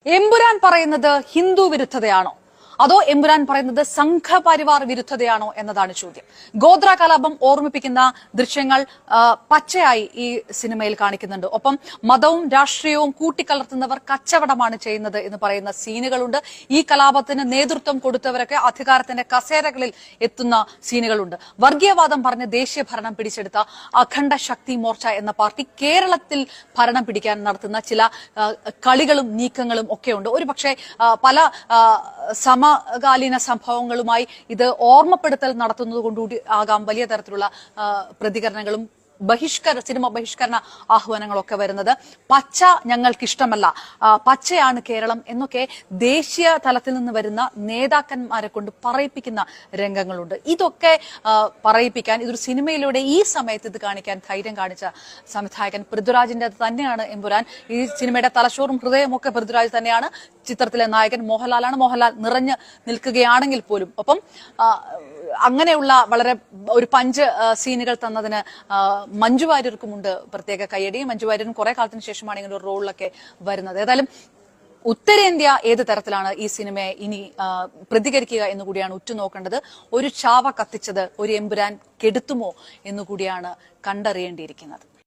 എമ്പുരാൻ പറയുന്നത് ഹിന്ദു വിരുദ്ധതയാണോ അതോ എമ്പുരാൻ പറയുന്നത് സംഘപരിവാർ വിരുദ്ധതയാണോ എന്നതാണ് ചോദ്യം. ഗോത്ര കലാപം ഓർമ്മിപ്പിക്കുന്ന ദൃശ്യങ്ങൾ പച്ചയായി ഈ സിനിമയിൽ കാണിക്കുന്നുണ്ട്. ഒപ്പം മതവും രാഷ്ട്രീയവും കൂട്ടിക്കലർത്തുന്നവർ കച്ചവടമാണ് ചെയ്യുന്നത് എന്ന് പറയുന്ന സീനുകളുണ്ട്. ഈ കലാപത്തിന് നേതൃത്വം കൊടുത്തവരൊക്കെ അധികാരത്തിന്റെ കസേരകളിൽ എത്തുന്ന സീനുകളുണ്ട്. വർഗീയവാദം പറഞ്ഞ് ദേശീയ ഭരണം പിടിച്ചെടുത്ത അഖണ്ഡ ശക്തി മോർച്ച എന്ന പാർട്ടി കേരളത്തിൽ ഭരണം പിടിക്കാൻ നടത്തുന്ന ചില കളികളും നീക്കങ്ങളും ഒക്കെയുണ്ട്. ഒരുപക്ഷെ പല സമകാലീന സംഭവങ്ങളുമായി ഇത് ഓർമ്മപ്പെടുത്തൽ നടത്തുന്നത് കൊണ്ടുകൂടി ആകാം വലിയ തരത്തിലുള്ള പ്രതികരണങ്ങളും സിനിമ ബഹിഷ്കരണ ആഹ്വാനങ്ങളൊക്കെ വരുന്നത്. പച്ച ഞങ്ങൾക്കിഷ്ടമല്ല, പച്ചയാണ് കേരളം എന്നൊക്കെ ദേശീയ തലത്തിൽ നിന്ന് വരുന്ന നേതാക്കന്മാരെ കൊണ്ട് പറയിപ്പിക്കുന്ന രംഗങ്ങളുണ്ട്. ഇതൊക്കെ പറയിപ്പിക്കാൻ ഇതൊരു സിനിമയിലൂടെ ഈ സമയത്ത് ഇത് കാണിക്കാൻ ധൈര്യം കാണിച്ച സംവിധായകൻ പൃഥ്വിരാജിന്റെ തന്നെയാണ് എമ്പുരാൻ. ഈ സിനിമയുടെ തലച്ചോറും ഹൃദയവും ഒക്കെ പൃഥ്വിരാജ് തന്നെയാണ്. ചിത്രത്തിലെ നായകൻ മോഹൻലാലാണ്. മോഹൻലാൽ നിറഞ്ഞു നിൽക്കുകയാണെങ്കിൽ പോലും ഒപ്പം അങ്ങനെയുള്ള വളരെ ഒരു പഞ്ച് സീനുകൾ തന്നതിന് മഞ്ജു വാര്യർക്കുമുണ്ട് പ്രത്യേക കയ്യടി. മഞ്ജു വാര്യരും കുറെ കാലത്തിന് ശേഷമാണ് ഇങ്ങനെ ഒരു റോളിലൊക്കെ വരുന്നത്. ഏതായാലും ഉത്തരേന്ത്യ ഏത് തരത്തിലാണ് ഈ സിനിമയെ ഇനി പ്രതികരിക്കുക എന്നുകൂടിയാണ് ഉറ്റുനോക്കേണ്ടത്. ഒരു ചാവ കത്തിച്ചത് ഒരു എമ്പുരാൻ കെടുത്തുമോ എന്നുകൂടിയാണ് കണ്ടറിയേണ്ടിയിരിക്കുന്നത്.